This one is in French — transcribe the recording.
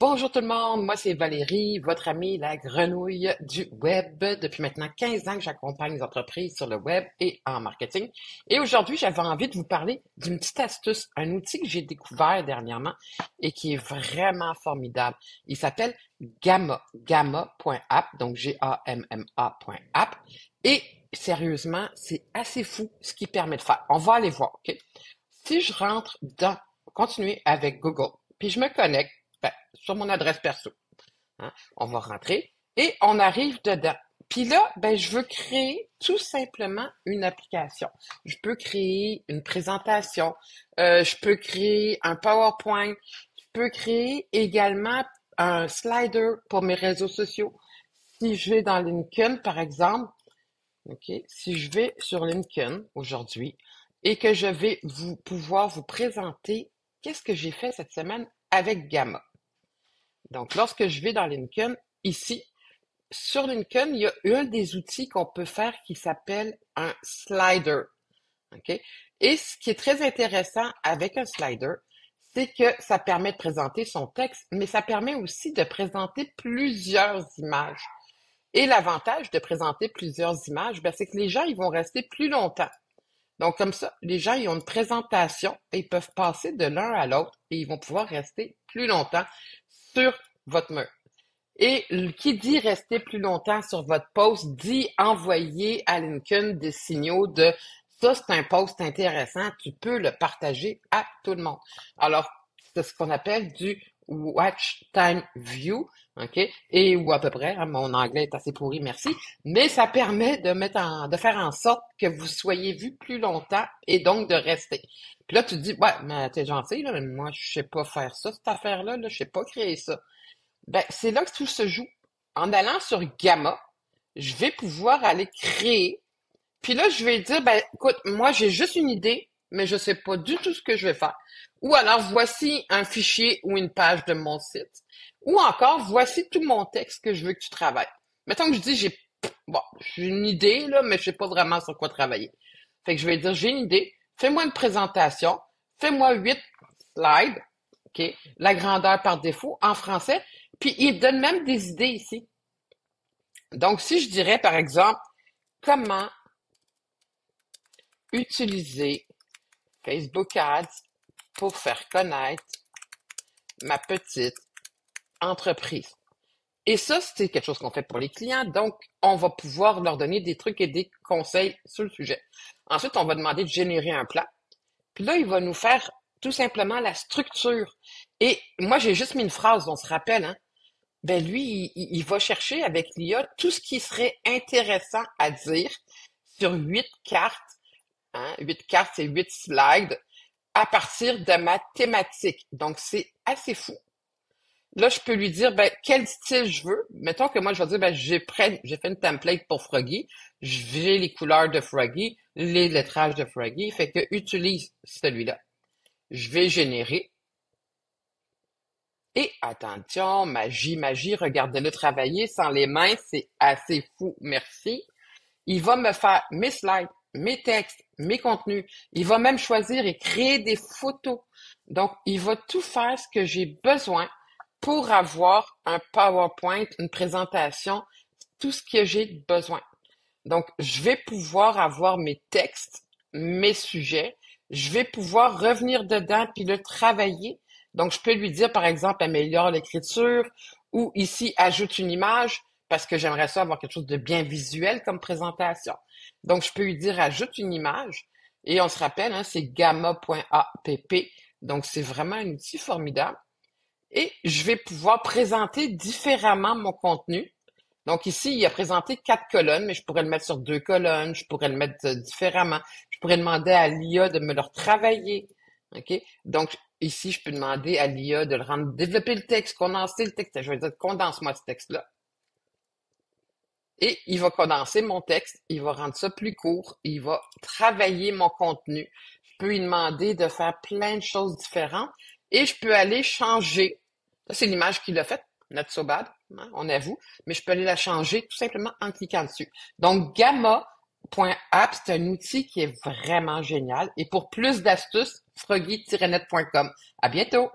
Bonjour tout le monde, moi c'est Valérie, votre amie la grenouille du web. Depuis maintenant 15 ans que j'accompagne les entreprises sur le web et en marketing. Et aujourd'hui, j'avais envie de vous parler d'une petite astuce, un outil que j'ai découvert dernièrement et qui est vraiment formidable. Il s'appelle Gamma, gamma.app, donc Gamma.app. Et sérieusement, c'est assez fou ce qu'il permet de faire. On va aller voir, OK? Si je rentre dans, continuer avec Google, puis je me connecte, sur mon adresse perso. Hein. On va rentrer et on arrive dedans. Puis là, je veux créer tout simplement une application. Je peux créer une présentation, je peux créer un PowerPoint, je peux créer également un slider pour mes réseaux sociaux. Si je vais dans LinkedIn, par exemple, OK, si je vais sur LinkedIn aujourd'hui et que je vais pouvoir vous présenter qu'est-ce que j'ai fait cette semaine avec Gamma. Donc, lorsque je vais dans LinkedIn, ici, sur LinkedIn, il y a un des outils qu'on peut faire qui s'appelle un slider. OK? Et ce qui est très intéressant avec un slider, c'est que ça permet de présenter son texte, mais ça permet aussi de présenter plusieurs images. Et l'avantage de présenter plusieurs images, c'est que les gens, ils vont rester plus longtemps. Donc, comme ça, les gens, ils ont une présentation et ils peuvent passer de l'un à l'autre et ils vont pouvoir rester plus longtemps sur votre mur. Et qui dit rester plus longtemps sur votre post dit envoyer à LinkedIn des signaux de ça, c'est un post intéressant, tu peux le partager à tout le monde. Alors, c'est ce qu'on appelle du watch time view, OK? Et ou à peu près, hein, mon anglais est assez pourri, merci, mais ça permet de faire en sorte que vous soyez vu plus longtemps et donc de rester. Puis là, tu te dis, ouais, mais t'es gentil, là, mais moi, je sais pas faire ça, cette affaire-là, je sais pas créer ça. C'est là que tout se joue. En allant sur Gamma, je vais pouvoir aller créer. Puis là, je vais dire, écoute, moi, j'ai juste une idée, mais je sais pas du tout ce que je vais faire. Ou alors, voici un fichier ou une page de mon site. Ou encore, voici tout mon texte que je veux que tu travailles. Mettons que je dis, j'ai une idée, là, mais je sais pas vraiment sur quoi travailler. Fait que je vais dire, j'ai une idée, fais-moi une présentation, fais-moi 8 slides, OK? La grandeur par défaut en français. Puis il donne même des idées ici. Donc, si je dirais, par exemple, comment utiliser Facebook Ads pour faire connaître ma petite entreprise. Et ça, c'est quelque chose qu'on fait pour les clients. Donc, on va pouvoir leur donner des trucs et des conseils sur le sujet. Ensuite, on va demander de générer un plan. Puis là, il va nous faire tout simplement la structure. Et moi, j'ai juste mis une phrase, on se rappelle, hein? Lui, il va chercher avec l'IA tout ce qui serait intéressant à dire sur 8 cartes, hein, 8 cartes, c'est 8 slides, à partir de ma thématique. Donc, c'est assez fou. Là, je peux lui dire, quel style je veux. Mettons que moi, je vais dire, j'ai fait une template pour Froggy. J'ai les couleurs de Froggy, les lettrages de Froggy. Fait que utilise celui-là. Je vais générer. Et attention, magie, regardez-le travailler sans les mains, c'est assez fou, merci. Il va me faire mes slides, mes textes, mes contenus. Il va même choisir et créer des photos. Donc, il va tout faire ce que j'ai besoin pour avoir un PowerPoint, une présentation, tout ce que j'ai besoin. Donc, je vais pouvoir avoir mes textes, mes sujets. Je vais pouvoir revenir dedans puis le travailler. Donc, je peux lui dire, par exemple, améliore l'écriture ou ici, ajoute une image parce que j'aimerais ça avoir quelque chose de bien visuel comme présentation. Donc, je peux lui dire, ajoute une image et on se rappelle, hein, c'est gamma.app. Donc, c'est vraiment un outil formidable. Et je vais pouvoir présenter différemment mon contenu. Donc ici, il a présenté 4 colonnes, mais je pourrais le mettre sur 2 colonnes, je pourrais le mettre différemment. Je pourrais demander à l'IA de me le retravailler. OK? Donc ici, je peux demander à l'IA de le rendre, développer le texte, condenser le texte. Je vais dire, condense-moi ce texte-là. Et il va condenser mon texte, il va rendre ça plus court, il va travailler mon contenu. Je peux lui demander de faire plein de choses différentes et je peux aller changer. Ça, c'est l'image qu'il a faite, not so bad, hein, on avoue, mais je peux aller la changer tout simplement en cliquant dessus. Donc, Gamma.app, c'est un outil qui est vraiment génial. Et pour plus d'astuces, froggy-net.com. À bientôt!